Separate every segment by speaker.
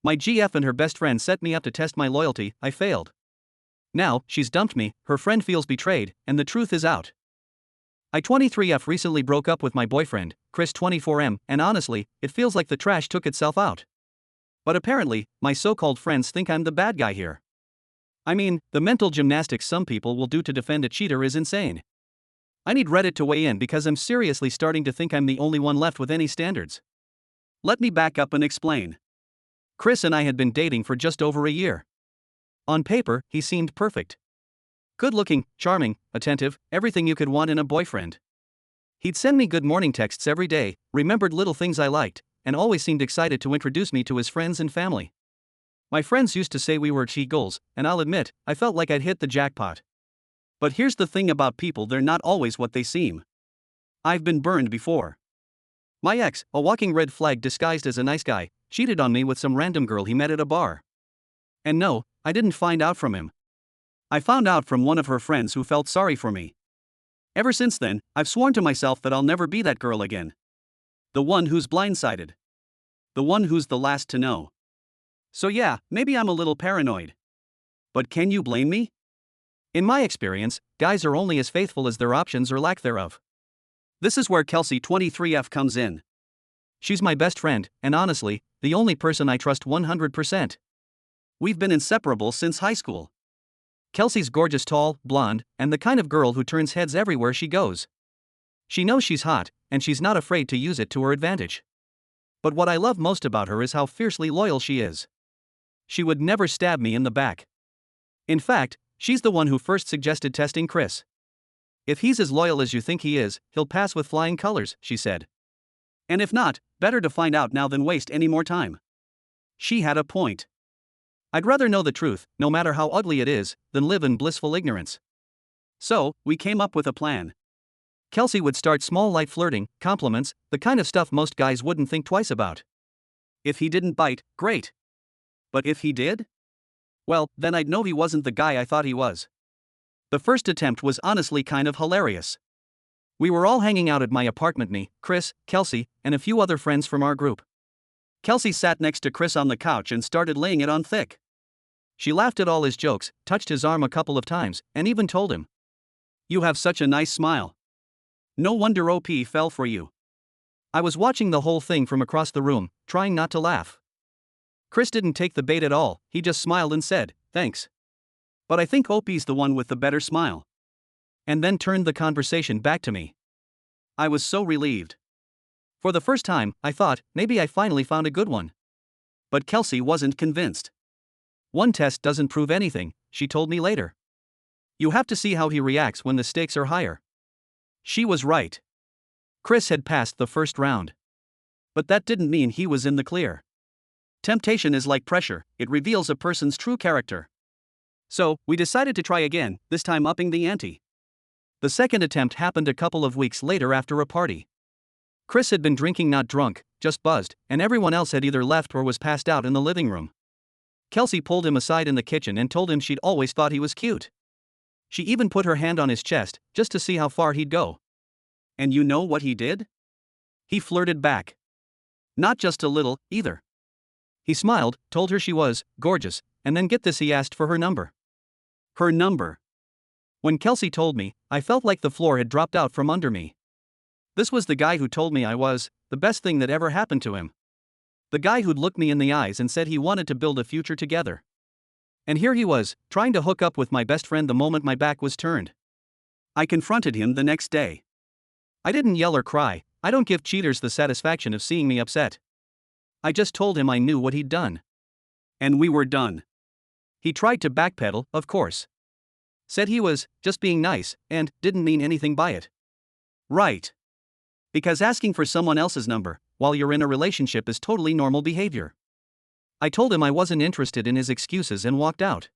Speaker 1: My GF and her best friend set me up to test my loyalty, I failed. Now, she's dumped me, her friend feels betrayed, and the truth is out. I 23F recently broke up with my boyfriend, Chris 24M, and honestly, it feels like the trash took itself out. But apparently, my so-called friends think I'm the bad guy here. I mean, the mental gymnastics some people will do to defend a cheater is insane. I need Reddit to weigh in because I'm seriously starting to think I'm the only one left with any standards. Let me back up and explain. Chris and I had been dating for just over a year. On paper, he seemed perfect. Good-looking, charming, attentive, everything you could want in a boyfriend. He'd send me good morning texts every day, remembered little things I liked, and always seemed excited to introduce me to his friends and family. My friends used to say we were goals, and I'll admit, I felt like I'd hit the jackpot. But here's the thing about people, they're not always what they seem. I've been burned before. My ex, a walking red flag disguised as a nice guy, cheated on me with some random girl he met at a bar. And no, I didn't find out from him. I found out from one of her friends who felt sorry for me. Ever since then, I've sworn to myself that I'll never be that girl again. The one who's blindsided. The one who's the last to know. So yeah, maybe I'm a little paranoid. But can you blame me? In my experience, guys are only as faithful as their options or lack thereof. This is where Kelsey 23F comes in. She's my best friend, and honestly, the only person I trust 100%. We've been inseparable since high school. Kelsey's gorgeous, tall, blonde, and the kind of girl who turns heads everywhere she goes. She knows she's hot, and she's not afraid to use it to her advantage. But what I love most about her is how fiercely loyal she is. She would never stab me in the back. In fact, she's the one who first suggested testing Chris. If he's as loyal as you think he is, he'll pass with flying colors, she said. And if not, better to find out now than waste any more time. She had a point. I'd rather know the truth, no matter how ugly it is, than live in blissful ignorance. So, we came up with a plan. Kelsey would start small, light flirting, compliments, the kind of stuff most guys wouldn't think twice about. If he didn't bite, great. But if he did? Well, then I'd know he wasn't the guy I thought he was. The first attempt was honestly kind of hilarious. We were all hanging out at my apartment, me, Chris, Kelsey, and a few other friends from our group. Kelsey sat next to Chris on the couch and started laying it on thick. She laughed at all his jokes, touched his arm a couple of times, and even told him, "You have such a nice smile. No wonder OP fell for you." I was watching the whole thing from across the room, trying not to laugh. Chris didn't take the bait at all, he just smiled and said, "Thanks. But I think OP's the one with the better smile." And then turned the conversation back to me. I was so relieved. For the first time, I thought, maybe I finally found a good one. But Kelsey wasn't convinced. "One test doesn't prove anything," she told me later. "You have to see how he reacts when the stakes are higher." She was right. Chris had passed the first round. But that didn't mean he was in the clear. Temptation is like pressure, it reveals a person's true character. So, we decided to try again, this time upping the ante. The second attempt happened a couple of weeks later after a party. Chris had been drinking, not drunk, just buzzed, and everyone else had either left or was passed out in the living room. Kelsey pulled him aside in the kitchen and told him she'd always thought he was cute. She even put her hand on his chest, just to see how far he'd go. And you know what he did? He flirted back. Not just a little, either. He smiled, told her she was gorgeous, and then get this, he asked for her number. Her number. When Kelsey told me, I felt like the floor had dropped out from under me. This was the guy who told me I was the best thing that ever happened to him. The guy who'd looked me in the eyes and said he wanted to build a future together. And here he was, trying to hook up with my best friend the moment my back was turned. I confronted him the next day. I didn't yell or cry, I don't give cheaters the satisfaction of seeing me upset. I just told him I knew what he'd done. And we were done. He tried to backpedal, of course. Said he was just being nice, and didn't mean anything by it. Right. Because asking for someone else's number, while you're in a relationship, is totally normal behavior. I told him I wasn't interested in his excuses and walked out.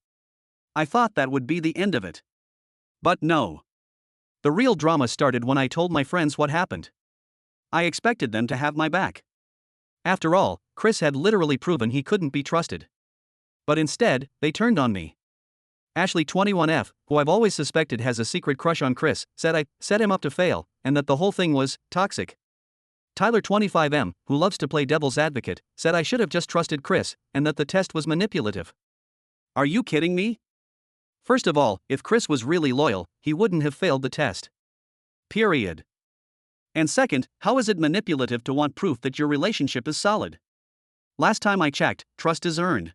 Speaker 1: I thought that would be the end of it. But no. The real drama started when I told my friends what happened. I expected them to have my back. After all, Chris had literally proven he couldn't be trusted. But instead, they turned on me. Ashley 21F, who I've always suspected has a secret crush on Chris, said I set him up to fail, and that the whole thing was toxic. Tyler 25M, who loves to play devil's advocate, said I should have just trusted Chris, and that the test was manipulative. Are you kidding me? First of all, if Chris was really loyal, he wouldn't have failed the test. Period. And second, how is it manipulative to want proof that your relationship is solid? Last time I checked, trust is earned.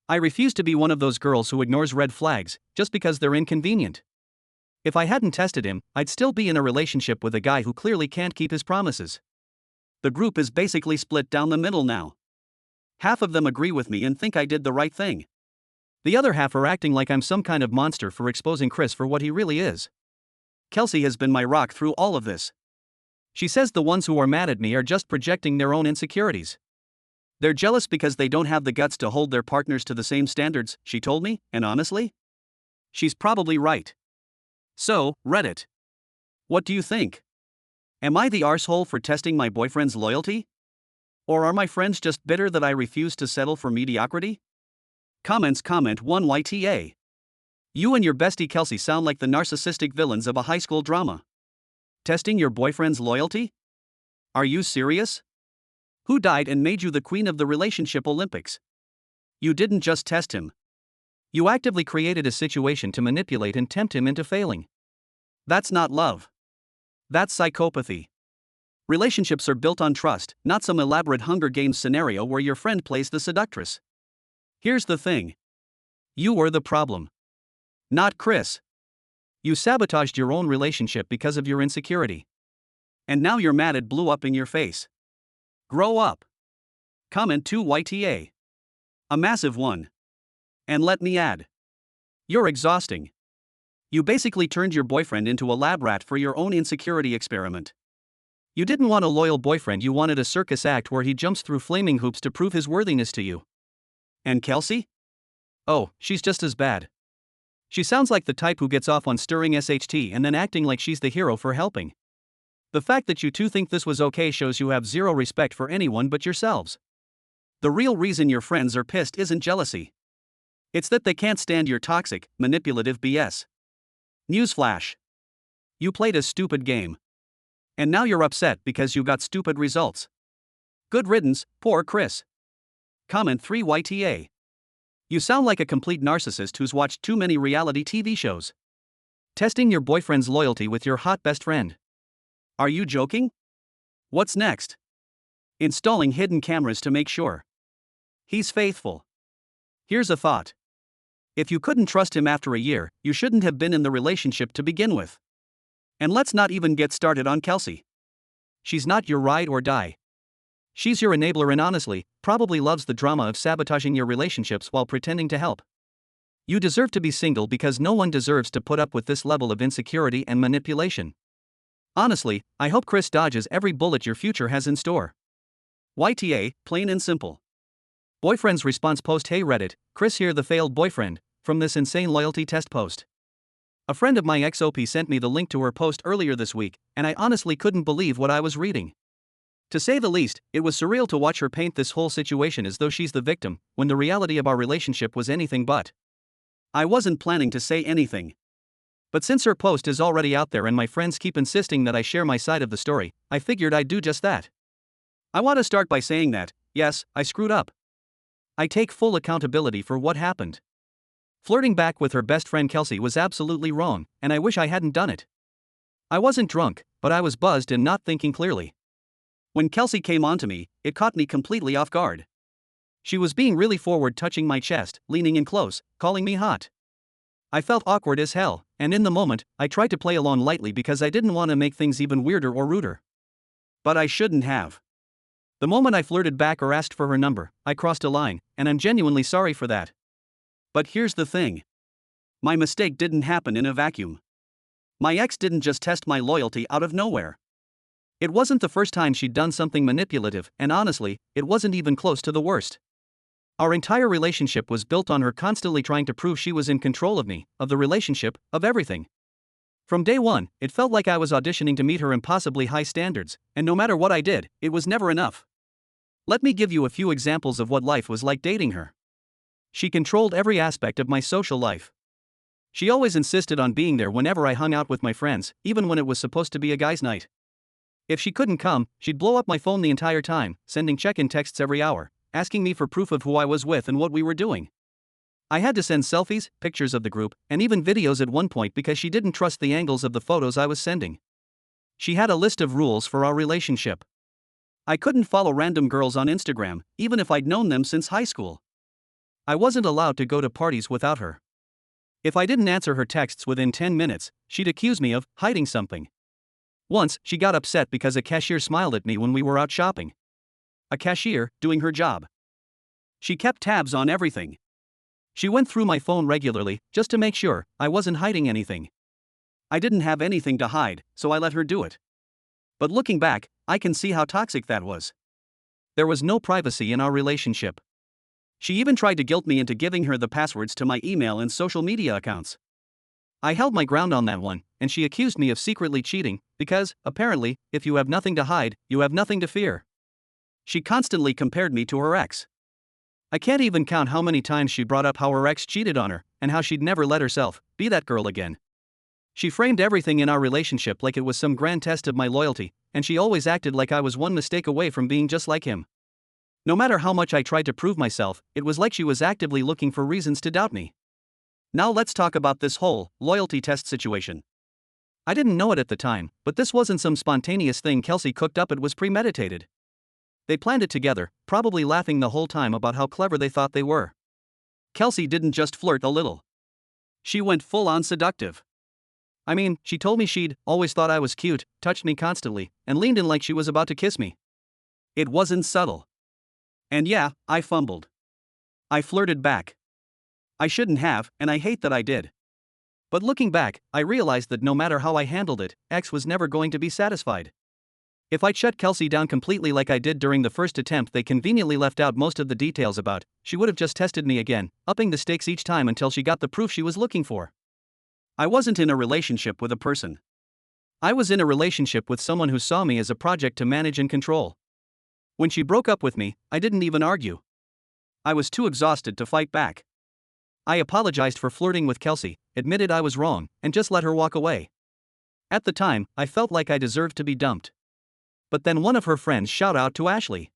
Speaker 1: I refuse to be one of those girls who ignores red flags just because they're inconvenient. If I hadn't tested him, I'd still be in a relationship with a guy who clearly can't keep his promises. The group is basically split down the middle now. Half of them agree with me and think I did the right thing. The other half are acting like I'm some kind of monster for exposing Chris for what he really is. Kelsey has been my rock through all of this. She says the ones who are mad at me are just projecting their own insecurities. They're jealous because they don't have the guts to hold their partners to the same standards, she told me, and honestly, she's probably right. So, Reddit. What do you think? Am I the arsehole for testing my boyfriend's loyalty? Or are my friends just bitter that I refuse to settle for mediocrity? Comments. Comment 1 YTA. You and your bestie Kelsey sound like the narcissistic villains of a high school drama. Testing your boyfriend's loyalty? Are you serious? Who died and made you the queen of the relationship Olympics? You didn't just test him. You actively created a situation to manipulate and tempt him into failing. That's not love. That's psychopathy. Relationships are built on trust, not some elaborate Hunger Games scenario where your friend plays the seductress. Here's the thing. You were the problem. Not Chris. You sabotaged your own relationship because of your insecurity. And now you're mad it blew up in your face. Grow up. Comment 2 YTA. A massive one. And let me add. You're exhausting. You basically turned your boyfriend into a lab rat for your own insecurity experiment. You didn't want a loyal boyfriend, you wanted a circus act where he jumps through flaming hoops to prove his worthiness to you. And Kelsey? Oh, she's just as bad. She sounds like the type who gets off on stirring SHT and then acting like she's the hero for helping. The fact that you two think this was okay shows you have zero respect for anyone but yourselves. The real reason your friends are pissed isn't jealousy. It's that they can't stand your toxic, manipulative BS. Newsflash. You played a stupid game. And now you're upset because you got stupid results. Good riddance, poor Chris. Comment 3 YTA. You sound like a complete narcissist who's watched too many reality TV shows. Testing your boyfriend's loyalty with your hot best friend. Are you joking? What's next? Installing hidden cameras to make sure he's faithful. Here's a thought. If you couldn't trust him after a year, you shouldn't have been in the relationship to begin with. And let's not even get started on Kelsey. She's not your ride or die. She's your enabler and honestly, probably loves the drama of sabotaging your relationships while pretending to help. You deserve to be single because no one deserves to put up with this level of insecurity and manipulation. Honestly, I hope Chris dodges every bullet your future has in store. YTA, plain and simple. Boyfriend's response post. Hey Reddit, Chris here, the failed boyfriend, from this insane loyalty test post. A friend of my XOP sent me the link to her post earlier this week, and I honestly couldn't believe what I was reading. To say the least, it was surreal to watch her paint this whole situation as though she's the victim, when the reality of our relationship was anything but. I wasn't planning to say anything. But since her post is already out there and my friends keep insisting that I share my side of the story, I figured I'd do just that. I want to start by saying that, yes, I screwed up. I take full accountability for what happened. Flirting back with her best friend Kelsey was absolutely wrong, and I wish I hadn't done it. I wasn't drunk, but I was buzzed and not thinking clearly. When Kelsey came onto me, it caught me completely off guard. She was being really forward, touching my chest, leaning in close, calling me hot. I felt awkward as hell, and in the moment, I tried to play along lightly because I didn't want to make things even weirder or ruder. But I shouldn't have. The moment I flirted back or asked for her number, I crossed a line, and I'm genuinely sorry for that. But here's the thing. My mistake didn't happen in a vacuum. My ex didn't just test my loyalty out of nowhere. It wasn't the first time she'd done something manipulative, and honestly, it wasn't even close to the worst. Our entire relationship was built on her constantly trying to prove she was in control of me, of the relationship, of everything. From day one, it felt like I was auditioning to meet her impossibly high standards, and no matter what I did, it was never enough. Let me give you a few examples of what life was like dating her. She controlled every aspect of my social life. She always insisted on being there whenever I hung out with my friends, even when it was supposed to be a guy's night. If she couldn't come, she'd blow up my phone the entire time, sending check-in texts every hour, asking me for proof of who I was with and what we were doing. I had to send selfies, pictures of the group, and even videos at one point because she didn't trust the angles of the photos I was sending. She had a list of rules for our relationship. I couldn't follow random girls on Instagram, even if I'd known them since high school. I wasn't allowed to go to parties without her. If I didn't answer her texts within 10 minutes, she'd accuse me of hiding something. Once, she got upset because a cashier smiled at me when we were out shopping. A cashier, doing her job. She kept tabs on everything. She went through my phone regularly, just to make sure I wasn't hiding anything. I didn't have anything to hide, so I let her do it. But looking back, I can see how toxic that was. There was no privacy in our relationship. She even tried to guilt me into giving her the passwords to my email and social media accounts. I held my ground on that one, and she accused me of secretly cheating, because, apparently, if you have nothing to hide, you have nothing to fear. She constantly compared me to her ex. I can't even count how many times she brought up how her ex cheated on her, and how she'd never let herself be that girl again. She framed everything in our relationship like it was some grand test of my loyalty, and she always acted like I was one mistake away from being just like him. No matter how much I tried to prove myself, it was like she was actively looking for reasons to doubt me. Now let's talk about this whole loyalty test situation. I didn't know it at the time, but this wasn't some spontaneous thing Kelsey cooked up, it was premeditated. They planned it together, probably laughing the whole time about how clever they thought they were. Kelsey didn't just flirt a little. She went full-on seductive. I mean, she told me she'd always thought I was cute, touched me constantly, and leaned in like she was about to kiss me. It wasn't subtle. And yeah, I fumbled. I flirted back. I shouldn't have, and I hate that I did. But looking back, I realized that no matter how I handled it, X was never going to be satisfied. If I'd shut Kelsey down completely like I did during the first attempt they conveniently left out most of the details about, she would have just tested me again, upping the stakes each time until she got the proof she was looking for. I wasn't in a relationship with a person. I was in a relationship with someone who saw me as a project to manage and control. When she broke up with me, I didn't even argue. I was too exhausted to fight back. I apologized for flirting with Kelsey, admitted I was wrong, and just let her walk away. At the time, I felt like I deserved to be dumped. But then one of her friends shouted out to Ashley.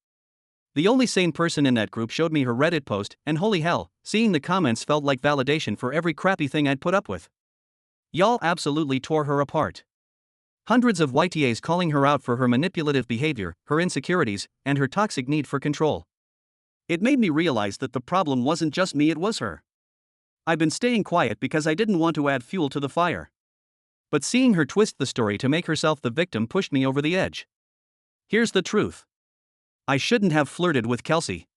Speaker 1: The only sane person in that group showed me her Reddit post, and holy hell, seeing the comments felt like validation for every crappy thing I'd put up with. Y'all absolutely tore her apart. Hundreds of YTAs calling her out for her manipulative behavior, her insecurities, and her toxic need for control. It made me realize that the problem wasn't just me, it was her. I'd been staying quiet because I didn't want to add fuel to the fire. But seeing her twist the story to make herself the victim pushed me over the edge. Here's the truth. I shouldn't have flirted with Kelsey.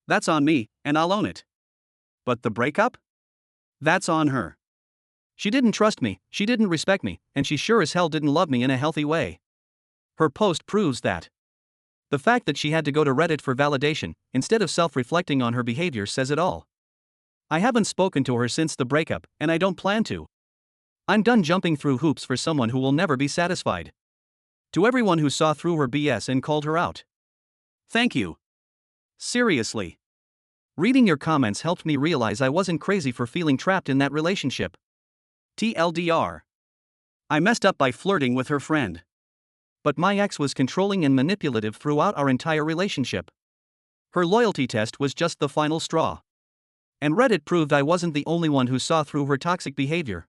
Speaker 1: That's on me, and I'll own it. But the breakup? That's on her. She didn't trust me, she didn't respect me, and she sure as hell didn't love me in a healthy way. Her post proves that. The fact that she had to go to Reddit for validation, instead of self-reflecting on her behavior, says it all. I haven't spoken to her since the breakup, and I don't plan to. I'm done jumping through hoops for someone who will never be satisfied. To everyone who saw through her BS and called her out, thank you. Seriously. Reading your comments helped me realize I wasn't crazy for feeling trapped in that relationship. TLDR. I messed up by flirting with her friend. But my ex was controlling and manipulative throughout our entire relationship. Her loyalty test was just the final straw. And Reddit proved I wasn't the only one who saw through her toxic behavior.